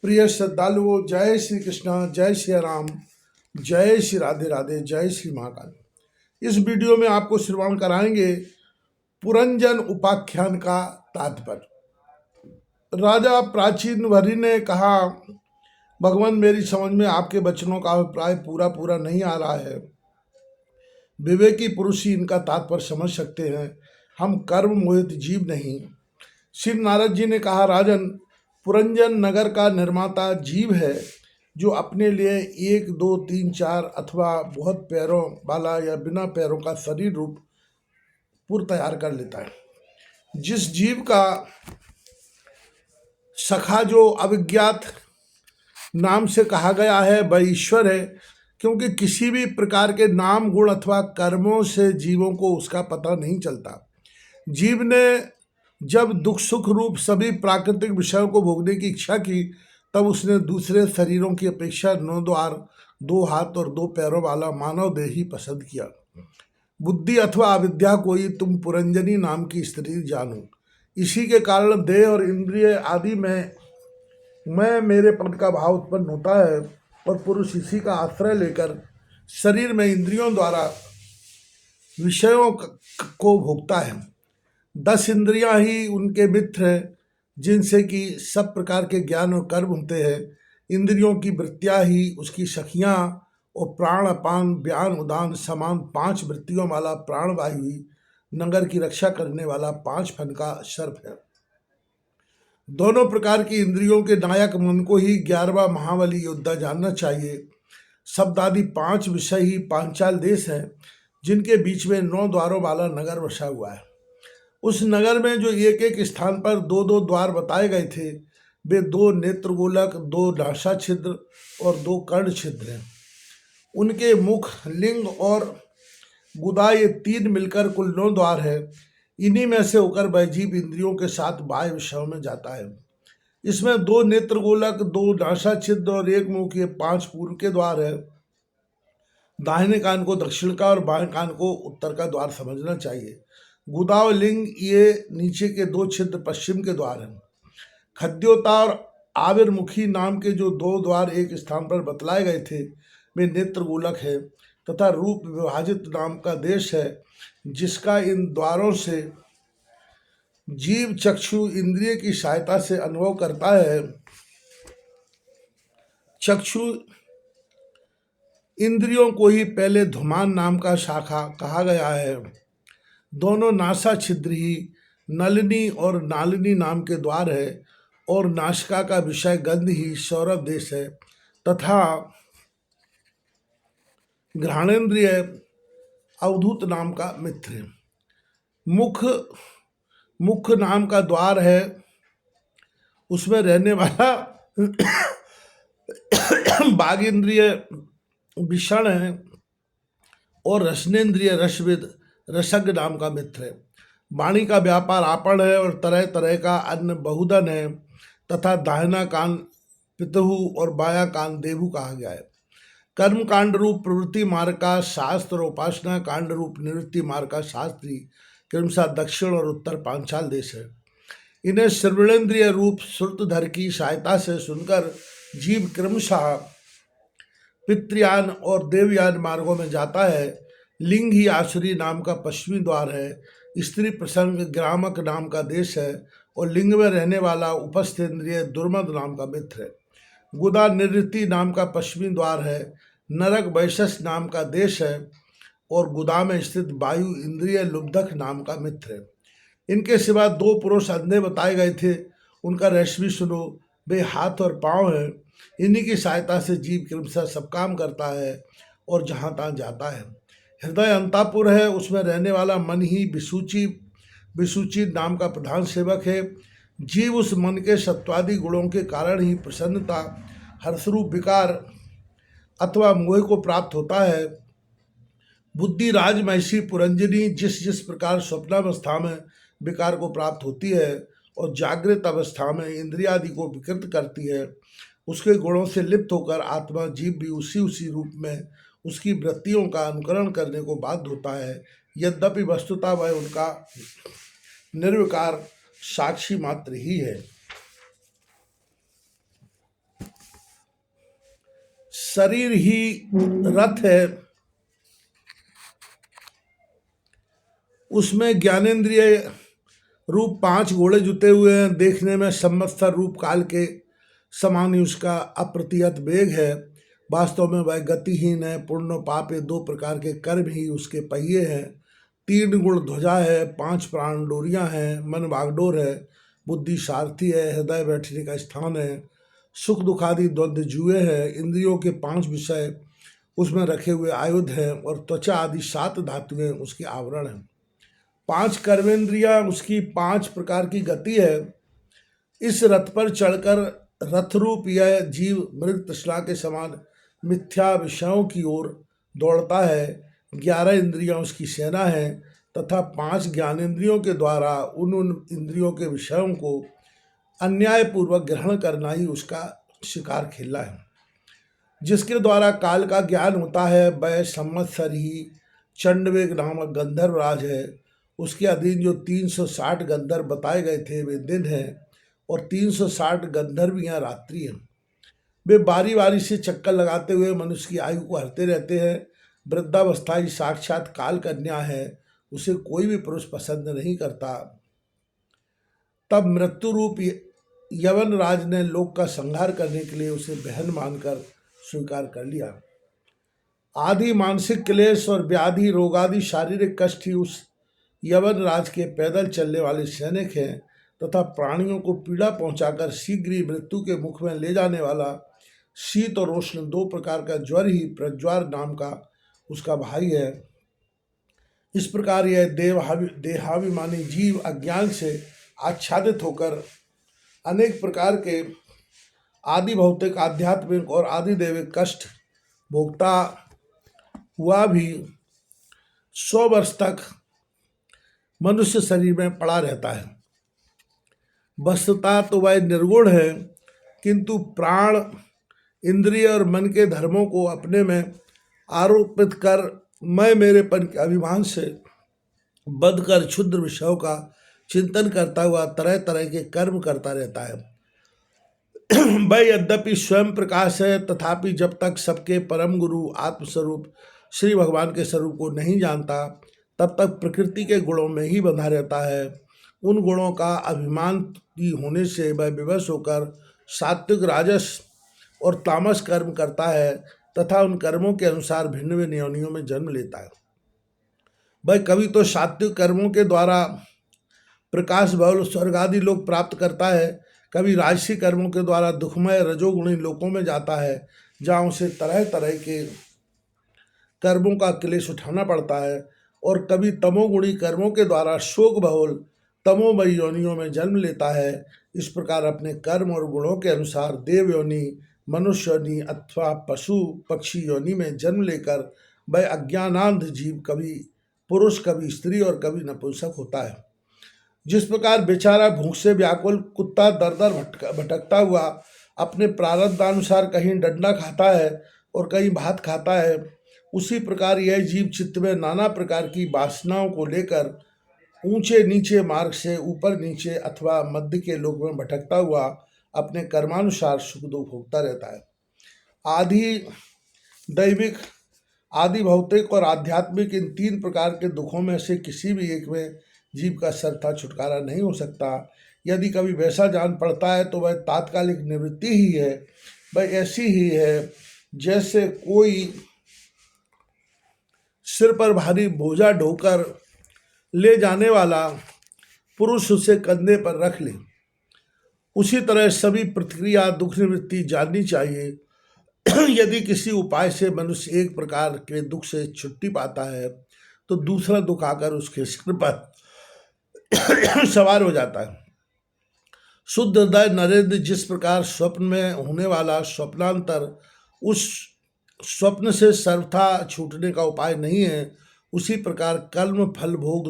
प्रिय श्रद्धालुओं, जय श्री कृष्णा, जय श्री राम, जय श्री राधे राधे, जय श्री महाकाल। इस वीडियो में आपको श्रवण कराएंगे पुरंजन उपाख्यान का तात्पर्य। राजा प्राचीन वरि ने कहा, भगवान मेरी समझ में आपके वचनों का अभिप्राय पूरा नहीं आ रहा है। विवेकी पुरुष ही इनका तात्पर्य समझ सकते हैं, हम कर्म मोहित जीव नहीं। श्री नारद जी ने कहा, राजन, पुरंजन नगर का निर्माता जीव है जो अपने लिए 1, 2, 3, 4 अथवा बहुत पैरों वाला या बिना पैरों का शरीर रूप पुर तैयार कर लेता है। जिस जीव का सखा जो अविज्ञात नाम से कहा गया है वह ईश्वर है, क्योंकि किसी भी प्रकार के नाम गुण अथवा कर्मों से जीवों को उसका पता नहीं चलता। जीव ने जब दुख सुख रूप सभी प्राकृतिक विषयों को भोगने की इच्छा की, तब उसने दूसरे शरीरों की अपेक्षा 9 द्वार, 2 हाथ और 2 पैरों वाला मानव देह ही पसंद किया। बुद्धि अथवा अविद्या को ही तुम पुरंजनी नाम की स्त्री जानो। इसी के कारण देह और इंद्रिय आदि में मैं मेरे पद का भाव उत्पन्न होता है और पुरुष इसी का आश्रय लेकर शरीर में इंद्रियों द्वारा विषयों को भोगता है। 10 इंद्रियां ही उनके मित्र हैं, जिनसे कि सब प्रकार के ज्ञान और कर्म होते हैं। इंद्रियों की वृत्तियां ही उसकी सखियां और प्राण अपान व्यान उदान समान 5 वृत्तियों वाला प्राणवायु ही नगर की रक्षा करने वाला 5 फन का सर्प है। दोनों प्रकार की इंद्रियों के नायक मन को ही 11वां महाबली योद्धा जानना चाहिए। शब्द आदि 5 विषय ही पांचाल देश है, जिनके बीच में 9 द्वारों वाला नगर बसा हुआ है। उस नगर में जो एक एक स्थान पर 2-2 द्वार बताए गए थे, वे 2 नेत्र गोलक, 2 नासा छिद्र और 2 कर्ण छिद्र हैं। उनके मुख, लिंग और गुदा ये 3 मिलकर कुल 9 द्वार है। इन्हीं में से होकर वह जीव इंद्रियों के साथ बाह्य विषयों में जाता है। इसमें 2 नेत्र गोलक, 2 नासा छिद्र और 1 मुख, ये 5 पूर्व के द्वार है। दाहिने कान को दक्षिण का और बाएं कान को उत्तर का द्वार समझना चाहिए। गुदा और लिंग ये नीचे के 2 छिद्र पश्चिम के द्वार हैं। खद्योता और आविर्मुखी नाम के जो 2 द्वार एक स्थान पर बतलाए गए थे, वे नेत्र गोलक है तथा रूप विभाजित नाम का देश है, जिसका इन द्वारों से जीव चक्षु इंद्रिय की सहायता से अनुभव करता है। चक्षु इंद्रियों को ही पहले धुमान नाम का शाखा कहा गया है। दोनों नासा छिद्र ही नलिनी और नालिनी नाम के द्वार है और नासिका का विषय गंध ही सौरभ देश है तथा घ्राणेन्द्रिय अवधूत नाम का मित्र है। मुख नाम का द्वार है, उसमें रहने वाला बाघ इंद्रिय विषण है और रसनेन्द्रिय रसविद रसज्ञ नाम का मित्र है। वाणी का व्यापार आपण है और तरह तरह का अन्न बहुधन है तथा दाहिना कान पितहु और बाया कान देवु कहा गया है। कर्म कांड रूप प्रवृत्ति मार्ग का शास्त्र और उपासना कांड रूप निवृत्ति मार्ग का शास्त्री क्रमशः दक्षिण और उत्तर पांचाल देश है। इन्हें श्रवणेन्द्रिय रूप श्रुतधर की सहायता से सुनकर जीव क्रमशः पितृयान और देवयान मार्गों में जाता है। लिंग ही आसुरी नाम का पश्चिमी द्वार है। स्त्री प्रसंग ग्रामक नाम का देश है और लिंग में रहने वाला उपस्थेंद्रिय दुर्मद नाम का मित्र है। गुदा निवृत्ति नाम का पश्चिमी द्वार है। नरक वैशस नाम का देश है और गुदा में स्थित वायु इंद्रिय लुब्धक नाम का मित्र है। इनके सिवा 2 पुरुष अंधे बताए गए थे, उनका रहस्य भी सुनो। वे हाथ और पाँव हैं। इन्हीं की सहायता से जीव क्रमशः सब काम करता है और जहाँ तहाँ जाता है। हृदय अंतापुर है, उसमें रहने वाला मन ही विसूची नाम का प्रधान सेवक है। जीव उस मन के सत्वादि गुणों के कारण ही प्रसन्नता, हर्षरूप विकार अथवा मोह को प्राप्त होता है। बुद्धि राजमहिषी पुरंजनी जिस प्रकार स्वप्नावस्था में विकार को प्राप्त होती है और जागृत अवस्था में इंद्रियादि को विकृत करती है, उसके गुणों से लिप्त होकर आत्मा जीव भी उसी रूप में उसकी वृत्तियों का अनुकरण करने को बाध्य होता है। यद्यपि वस्तुतः वह उनका निर्विकार साक्षी मात्र ही है। शरीर ही रथ है, उसमें ज्ञानेंद्रिय रूप 5 घोड़े जुते हुए हैं। देखने में संवत्सर रूप काल के समान ही उसका अप्रतिहत वेग है। वास्तव में वह गतिहीन है। पुण्य पाप ये 2 प्रकार के कर्म ही उसके पहिए हैं। 3 गुण ध्वजा है, 5 प्राण डोरियां हैं, मन बागडोर है, बुद्धि सारथी है, हृदय बैठने का स्थान है, सुख दुखादि द्वंद्व जुए हैं, इंद्रियों के 5 विषय उसमें रखे हुए आयुध हैं, और त्वचा आदि 7 धातुएं उसके आवरण हैं। 5 कर्मेंद्रियां उसकी 5 प्रकार की गति है। इस रथ पर चढ़कर रथ रूप यह जीव मृग तृष्णा के समान मिथ्या विषयों की ओर दौड़ता है। 11 इंद्रियां उसकी सेना है तथा 5 ज्ञानेंद्रियों के द्वारा उन इंद्रियों के विषयों को अन्यायपूर्वक ग्रहण करना ही उसका शिकार खेलना है। जिसके द्वारा काल का ज्ञान होता है वह संवत्सर ही चंडवेग नामक गंधर्वराज है। उसके अधीन जो 360 गंधर्व बताए गए थे वे दिन हैं, और 360 गंधर्वियाँ रात्रि हैं। वे बारी बारी से चक्कर लगाते हुए मनुष्य की आयु को हरते रहते हैं। वृद्धावस्था ही साक्षात काल कन्या है, उसे कोई भी पुरुष पसंद नहीं करता। तब मृत्यु रूप यवन राज ने लोक का संहार करने के लिए उसे बहन मानकर स्वीकार कर लिया। आदि मानसिक क्लेश और व्याधि रोगादि शारीरिक कष्ट ही उस यवन राज के पैदल चलने वाले सैनिक हैं, तथा प्राणियों को पीड़ा पहुंचाकर शीघ्र ही मृत्यु के मुख में ले जाने वाला शीत और उष्ण 2 प्रकार का ज्वर ही प्रज्वार नाम का उसका भाई है। इस प्रकार यह देहाभिमानी जीव अज्ञान से आच्छादित होकर अनेक प्रकार के आदि भौतिक, आध्यात्मिक और आदि दैविक कष्ट भोगता हुआ भी 100 वर्ष तक मनुष्य शरीर में पड़ा रहता है। वस्तुतः तो वह निर्गुण है, किंतु प्राण, इंद्रिय और मन के धर्मों को अपने में आरोपित कर मैं मेरेपन के अभिमान से बंध कर क्षुद्र विषयों का चिंतन करता हुआ तरह तरह के कर्म करता रहता है। वह यद्यपि स्वयं प्रकाश है, तथापि जब तक सबके परम गुरु आत्मस्वरूप श्री भगवान के स्वरूप को नहीं जानता, तब तक प्रकृति के गुणों में ही बंधा रहता है। उन गुणों का अभिमान होने से वह विवश होकर सात्विक, राजस और तामस कर्म करता है, तथा उन कर्मों के अनुसार भिन्न भिन्न योनियों में जन्म लेता है। वह कभी तो सात्विक कर्मों के द्वारा प्रकाश बहुल स्वर्ग आदि लोक प्राप्त करता है, कभी राजसी कर्मों के द्वारा दुखमय रजोगुणी लोकों में जाता है, जहाँ उसे तरह तरह के कर्मों का क्लेश उठाना पड़ता है, और कभी तमोगुणी कर्मों के द्वारा शोक बहुल तमोमयी योनियों में जन्म लेता है। इस प्रकार अपने कर्म और गुणों के अनुसार देव योनि, मनुष्य योनि अथवा पशु पक्षी योनि में जन्म लेकर वह अज्ञानांध जीव कभी पुरुष, कभी स्त्री और कभी नपुंसक होता है। जिस प्रकार बेचारा भूख से व्याकुल कुत्ता दर दर भटकता हुआ अपने प्रारब्धानुसार कहीं डंडा खाता है और कहीं भात खाता है, उसी प्रकार यह जीव चित्त में नाना प्रकार की वासनाओं को लेकर ऊंचे नीचे मार्ग से ऊपर नीचे अथवा मध्य के लोक में भटकता हुआ अपने कर्मानुसार सुख दुख भोगता रहता है। आदि दैविक, आदि भौतिक और आध्यात्मिक इन 3 प्रकार के दुखों में से किसी भी एक में जीव का सर्वथा छुटकारा नहीं हो सकता। यदि कभी वैसा जान पड़ता है तो वह तात्कालिक निवृत्ति ही है। वह ऐसी ही है जैसे कोई सिर पर भारी बोझा ढोकर ले जाने वाला पुरुष उसे कंधे पर रख ले। उसी तरह सभी प्रतिक्रिया दुख निवृत्ति जाननी चाहिए। यदि किसी उपाय से मनुष्य एक प्रकार के दुख से छुट्टी पाता है, तो दूसरा दुख आकर उसके सिर पर सवार हो जाता है। शुद्ध हृदय नरेंद्र जिस प्रकार स्वप्न में होने वाला स्वप्नांतर उस स्वप्न से सर्वथा छूटने का उपाय नहीं है, उसी प्रकार कर्म फल भोग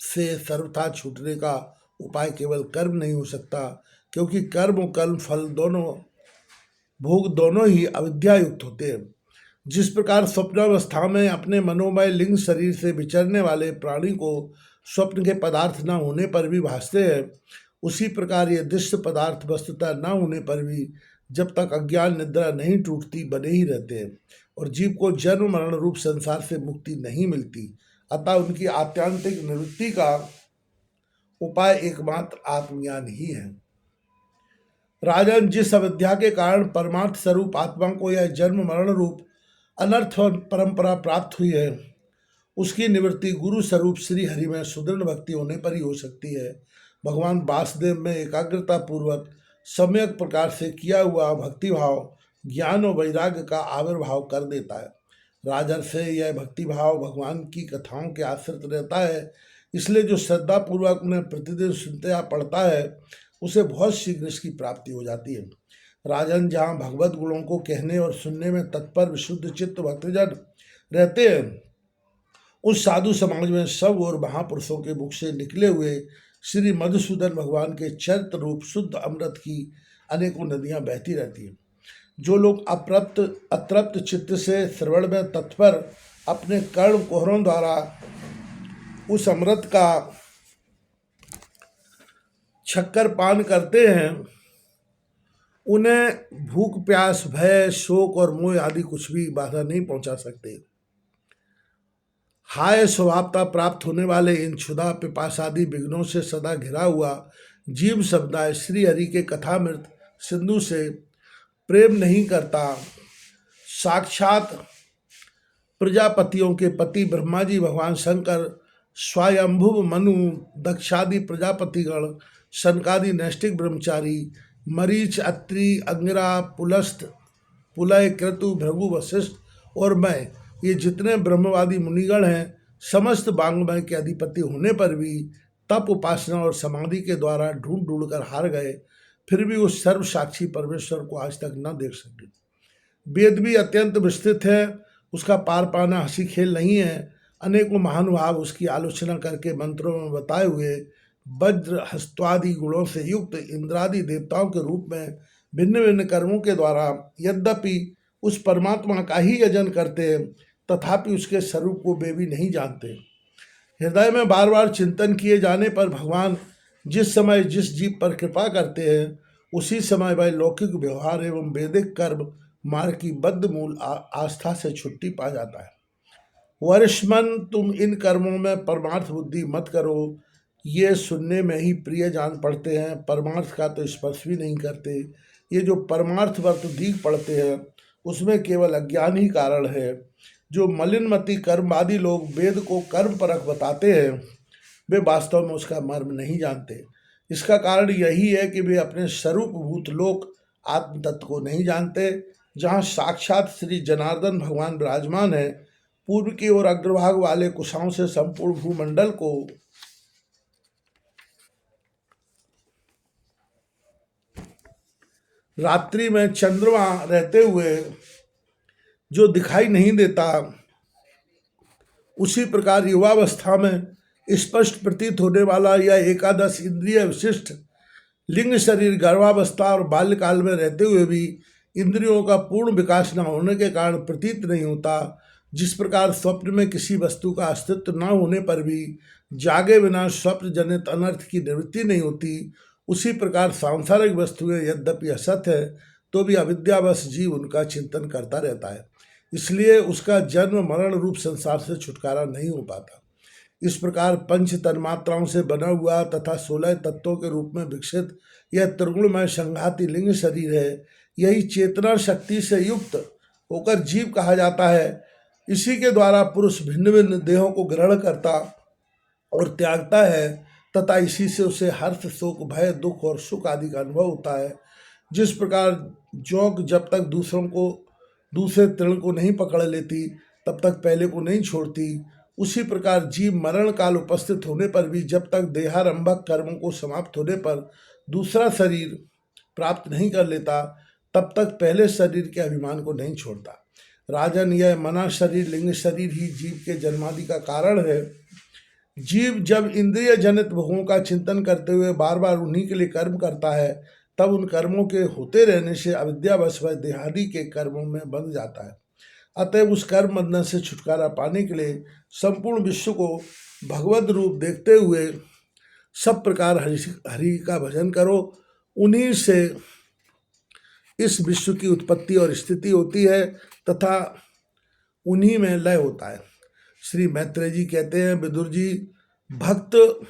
से सर्वथा छूटने का उपाय केवल कर्म नहीं हो सकता, क्योंकि कर्म और कर्म फल दोनों भोग दोनों ही अविद्या युक्त होते हैं। जिस प्रकार स्वप्नावस्था में अपने मनोमय लिंग शरीर से विचरने वाले प्राणी को स्वप्न के पदार्थ न होने पर भी भासते हैं, उसी प्रकार ये दृश्य पदार्थ वस्तुतः न होने पर भी जब तक अज्ञान निद्रा नहीं टूटती बने ही रहते हैं और जीव को जन्म मरण रूप संसार से मुक्ति नहीं मिलती। अतः उनकी आत्यांतिक निवृत्ति का उपाय एकमात्र आत्मज्ञान ही है। राजन, जिस अविद्या के कारण परमार्थ स्वरूप आत्मा को यह जन्म मरण रूप अनर्थ और परंपरा प्राप्त हुई है, उसकी निवृत्ति गुरु स्वरूप श्री हरि में सुदृढ़ भक्ति होने पर ही हो सकती है। भगवान वासुदेव में एकाग्रता पूर्वक सम्यक प्रकार से किया हुआ भक्तिभाव ज्ञान और वैराग्य का आविर्भाव कर देता है। राजन से यह भक्तिभाव भगवान की कथाओं के आश्रित रहता है, इसलिए जो श्रद्धा पूर्वक उन्हें प्रतिदिन सुनते या पढ़ता है उसे बहुत शीघ्र इसकी प्राप्ति हो जाती है। राजन, जहाँ भगवत गुणों को कहने और सुनने में तत्पर विशुद्ध चित्त भक्तजन रहते हैं, उस साधु समाज में सब और महापुरुषों के मुख से निकले हुए श्री मधुसूदन भगवान के चरित्र रूप शुद्ध अमृत की अनेकों नदियां बहती रहती हैं। जो लोग अतृप्त चित्त से श्रवण में तत्पर अपने कर्ण कोहरों द्वारा उस अमृत का शक्कर पान करते हैं, उन्हें भूख प्यास भय शोक और मोह आदि कुछ भी बाधा नहीं पहुंचा सकते। हाय स्वभावता प्राप्त होने वाले इन क्षुधा पिपासादि विघ्नों से सदा घिरा हुआ जीव समुदाय श्री हरि के कथामृत सिंधु से प्रेम नहीं करता। साक्षात प्रजापतियों के पति ब्रह्मा जी, भगवान शंकर, स्वयंभुव मनु, दक्षादि प्रजापतिगण, शनकादि नैष्टिक ब्रह्मचारी, मरीच, अत्रि, अंगिरा, पुलस्त, पुलय, क्रतु, भृगु, वशिष्ठ और मैं, ये जितने ब्रह्मवादी मुनिगण हैं, समस्त वांग्मय के अधिपति होने पर भी तप उपासना और समाधि के द्वारा ढूंढ ढूंढ कर हार गए, फिर भी उस सर्व साक्षी परमेश्वर को आज तक न देख सके। वेद भी अत्यंत विस्तृत है, उसका पार पाना हंसी खेल नहीं है। अनेकों महानुभाव उसकी आलोचना करके मंत्रों में बताए हुए वज्र हस्त्वादि गुणों से युक्त इंद्रादि देवताओं के रूप में भिन्न भिन्न कर्मों के द्वारा यद्यपि उस परमात्मा का ही यजन करते हैं, तथापि उसके स्वरूप को वे भी नहीं जानते। हृदय में बार बार चिंतन किए जाने पर भगवान जिस समय जिस जीव पर कृपा करते हैं, उसी समय वह लौकिक व्यवहार एवं वैदिक कर्म मार्ग की बद्ध मूल आस्था से छुट्टी पा जाता है। वर्षमन, तुम इन कर्मों में परमार्थ बुद्धि मत करो, ये सुनने में ही प्रिय जान पड़ते हैं, परमार्थ का तो स्पर्श भी नहीं करते। ये जो परमार्थ वर्त दीख पड़ते हैं उसमें केवल अज्ञान ही कारण है। जो मलिनमति कर्मवादी लोग वेद को कर्म परक बताते हैं, वे वास्तव में उसका मर्म नहीं जानते। इसका कारण यही है कि वे अपने स्वरूप भूत लोक आत्म तत्व को नहीं जानते, जहाँ साक्षात श्री जनार्दन भगवान विराजमान है। पूर्व की ओर अग्रभाग वाले कुशाओं से संपूर्ण भूमंडल को रात्रि में चंद्रमा रहते हुए जो दिखाई नहीं देता, उसी प्रकार युवावस्था में स्पष्ट प्रतीत होने वाला यह एकादश इंद्रिय विशिष्ट लिंग शरीर गर्भावस्था और बाल्यकाल में रहते हुए भी इंद्रियों का पूर्ण विकास न होने के कारण प्रतीत नहीं होता। जिस प्रकार स्वप्न में किसी वस्तु का अस्तित्व न होने पर भी जागे बिना स्वप्न जनित अनर्थ की निवृत्ति नहीं होती, उसी प्रकार सांसारिक वस्तुएं यद्यपि असत है तो भी अविद्यावश जीव उनका चिंतन करता रहता है, इसलिए उसका जन्म मरण रूप संसार से छुटकारा नहीं हो पाता। इस प्रकार पंच तन्मात्राओं से बना हुआ तथा 16 तत्वों के रूप में विकसित यह त्रिगुणमय संघाती लिंग शरीर है। यही चेतना शक्ति से युक्त होकर जीव कहा जाता है। इसी के द्वारा पुरुष भिन्न भिन्न देहों को ग्रहण करता और त्यागता है तथा इसी से उसे हर्ष शोक भय दुख और सुख आदि का अनुभव होता है। जिस प्रकार जोंक जब तक दूसरे तृण को नहीं पकड़ लेती तब तक पहले को नहीं छोड़ती, उसी प्रकार जीव मरण काल उपस्थित होने पर भी जब तक देहारंभक कर्मों को समाप्त होने पर दूसरा शरीर प्राप्त नहीं कर लेता, तब तक पहले शरीर के अभिमान को नहीं छोड़ता। राजन, यह मना शरीर लिंग शरीर ही जीव के जन्मादि का कारण है। जीव जब इंद्रिय जनित भोगों का चिंतन करते हुए बार बार उन्हीं के लिए कर्म करता है, तब उन कर्मों के होते रहने से अविद्यावश वह देहादि के कर्मों में बंध जाता है। अतएव उस कर्म बंधन से छुटकारा पाने के लिए संपूर्ण विश्व को भगवत रूप देखते हुए सब प्रकार हरि का भजन करो। उन्हीं से इस विश्व की उत्पत्ति और स्थिति होती है तथा उन्हीं में लय होता है। श्री मैत्रेय जी कहते हैं, विदुर जी, भक्त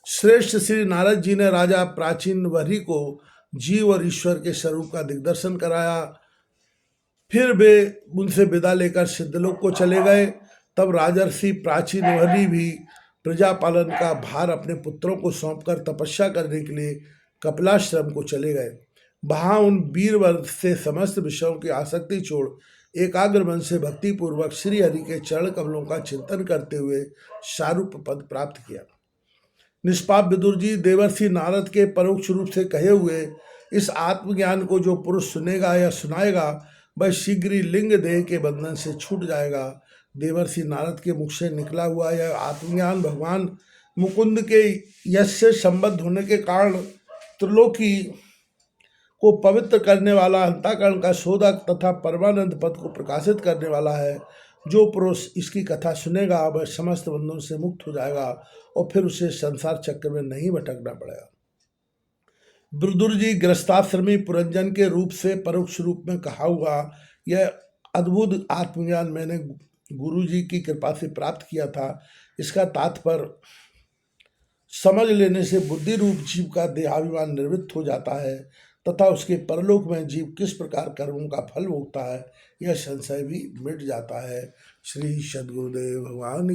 श्रेष्ठ श्री नारद जी ने राजा प्राचीन वरी को जीव और ईश्वर के स्वरूप का दिग्दर्शन कराया। फिर वे उनसे विदा लेकर सिद्धलोक को चले गए। तब राजर्षि प्राचीन वरी भी प्रजा पालन का भार अपने पुत्रों को सौंपकर तपस्या करने के लिए कपिलाश्रम को चले गए। वहां उन वीरवर से समस्त विषयों की आसक्ति छोड़ एकाग्र मन से भक्तिपूर्वक श्री हरि के चरण कमलों का चिंतन करते हुए शारूप पद प्राप्त किया। निष्पाप विदुर जी, देवर्षि नारद के परोक्ष रूप से कहे हुए इस आत्मज्ञान को जो पुरुष सुनेगा या सुनाएगा वह शीघ्र ही लिंग देह के बंधन से छूट जाएगा। देवर्षि नारद के मुख से निकला हुआ यह आत्मज्ञान भगवान मुकुंद के यश से संबद्ध होने के कारण त्रिलोकी को पवित्र करने वाला, अंतःकरण का शोधक तथा परमानंद पद को प्रकाशित करने वाला है। जो पुरुष इसकी कथा सुनेगा वह समस्त बंधनों से मुक्त हो जाएगा और फिर उसे संसार चक्र में नहीं भटकना पड़ेगा। विदुर जी, गृहस्थाश्रमी पुरंजन के रूप से परोक्ष रूप में कहा हुआ यह अद्भुत आत्मज्ञान मैंने गुरु जी की कृपा से प्राप्त किया था। इसका तात्पर्य समझ लेने से बुद्धि रूप जीव का देहाभिमान निवृत्त हो जाता है तथा उसके परलोक में जीव किस प्रकार कर्मों का फल भोगता है यह संशय भी मिट जाता है। श्री सद्गुरुदेव भगवान